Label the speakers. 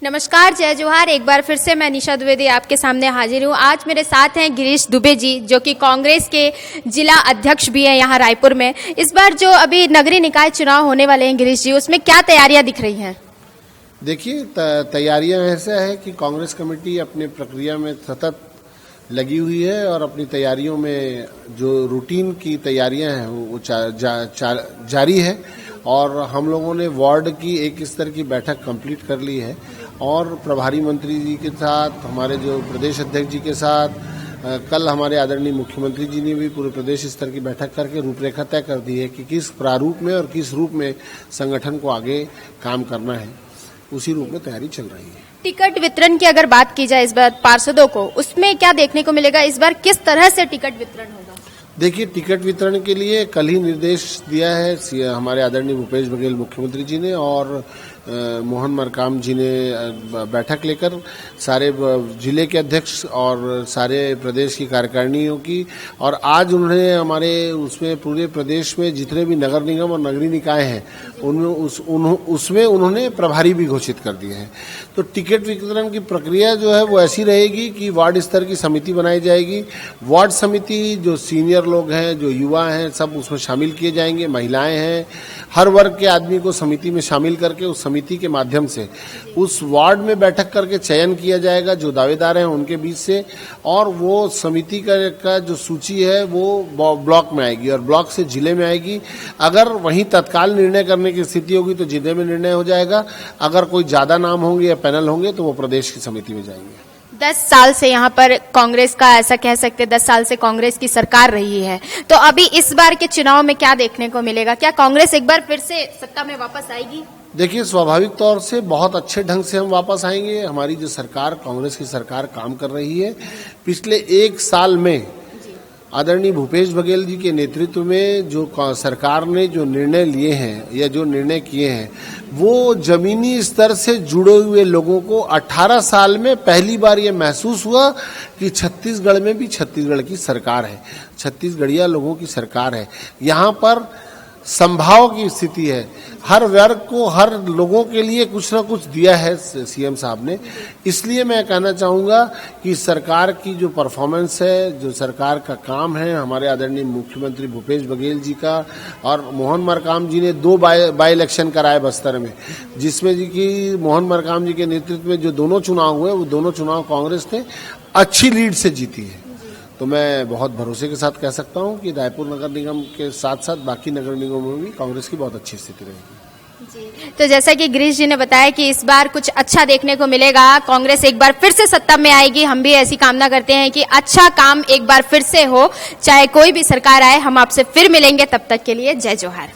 Speaker 1: नमस्कार, जय जोहार। एक बार फिर से मैं निशा द्विवेदी आपके सामने हाजिर हूँ। आज मेरे साथ हैं गिरीश दुबे जी, जो कि कांग्रेस के जिला अध्यक्ष भी हैं यहाँ रायपुर में। इस बार जो अभी नगरीय निकाय चुनाव होने वाले हैं गिरीश जी, उसमें क्या तैयारियां दिख रही हैं?
Speaker 2: देखिए, तैयारियां ऐसा है कि कांग्रेस कमेटी अपने प्रक्रिया में सतत लगी हुई है और अपनी तैयारियों में जो रूटीन की तैयारियां हैं वो जारी है। और हम लोगों ने वार्ड की एक स्तर की बैठक कंप्लीट कर ली है और प्रभारी मंत्री जी के साथ, हमारे जो प्रदेश अध्यक्ष जी के साथ, कल हमारे आदरणीय मुख्यमंत्री जी ने भी पूरे प्रदेश स्तर की बैठक करके रूपरेखा तय कर दी है कि किस प्रारूप में और किस रूप में संगठन को आगे काम करना है। उसी रूप में तैयारी चल रही है।
Speaker 1: टिकट वितरण की अगर बात की जाए इस बार पार्षदों को, उसमें क्या देखने को मिलेगा? इस बार किस तरह से टिकट वितरण होगा? देखिए,
Speaker 2: टिकट वितरण के लिए कल ही निर्देश दिया है हमारे आदरणीय भूपेश बघेल मुख्यमंत्री जी ने और मोहन मरकाम जी ने बैठक लेकर सारे जिले के अध्यक्ष और सारे प्रदेश की कार्यकारिणियों की, और आज उन्होंने हमारे उसमें पूरे प्रदेश में जितने भी नगर निगम और नगरीय निकाय हैं उनमें उसमें उन्होंने प्रभारी भी घोषित कर दिए हैं। तो टिकट वितरण की प्रक्रिया जो है वो ऐसी रहेगी कि वार्ड स्तर की समिति बनाई जाएगी। वार्ड समिति जो सीनियर लोग हैं, जो युवा हैं, सब उसमें शामिल किए जाएंगे। महिलाएं हैं, हर वर्ग के आदमी को समिति में शामिल करके उस समिति के माध्यम से उस वार्ड में बैठक करके चयन किया जाएगा जो दावेदार हैं उनके बीच से, और वो समिति का जो सूची है वो ब्लॉक में आएगी और ब्लॉक से जिले में आएगी। अगर वहीं तत्काल निर्णय करने की स्थिति होगी तो जिले में निर्णय हो जाएगा। अगर कोई ज्यादा नाम होंगे या पैनल होंगे तो वो प्रदेश की समिति में जाएंगे।
Speaker 1: 10 साल से यहाँ पर कांग्रेस का, ऐसा कह सकते हैं 10 साल से कांग्रेस की सरकार रही है, तो अभी इस बार के चुनाव में क्या देखने को मिलेगा? क्या कांग्रेस एक बार फिर से सत्ता में वापस आएगी?
Speaker 2: देखिए, स्वाभाविक तौर से बहुत अच्छे ढंग से हम वापस आएंगे। हमारी जो सरकार, कांग्रेस की सरकार काम कर रही है। पिछले 1 साल में आदरणीय भूपेश बघेल जी के नेतृत्व में जो सरकार ने जो निर्णय लिए हैं या जो निर्णय किए हैं वो जमीनी स्तर से जुड़े हुए लोगों को 18 साल में पहली बार ये महसूस हुआ कि छत्तीसगढ़ में भी छत्तीसगढ़ की सरकार है, छत्तीसगढ़िया लोगों की सरकार है। यहाँ पर संभाव की स्थिति है। हर वर्ग को, हर लोगों के लिए कुछ ना कुछ दिया है सीएम साहब ने। इसलिए मैं कहना चाहूँगा कि सरकार की जो परफॉर्मेंस है, जो सरकार का काम है, हमारे आदरणीय मुख्यमंत्री भूपेश बघेल जी का और मोहन मरकाम जी ने 2 बाई इलेक्शन कराए बस्तर में, जिसमें जी की मोहन मरकाम जी के नेतृत्व में जो दोनों चुनाव हुए वो दोनों चुनाव कांग्रेस ने अच्छी लीड से जीती है। तो मैं बहुत भरोसे के साथ कह सकता हूं कि रायपुर नगर निगम के साथ साथ बाकी नगर निगमों में भी कांग्रेस की बहुत अच्छी स्थिति रहेगी।
Speaker 1: जी, तो जैसा कि गिरीश जी ने बताया कि इस बार कुछ अच्छा देखने को मिलेगा, कांग्रेस एक बार फिर से सत्ता में आएगी। हम भी ऐसी कामना करते हैं कि अच्छा काम एक बार फिर से हो, चाहे कोई भी सरकार आए। हम आपसे फिर मिलेंगे, तब तक के लिए जय जोहार।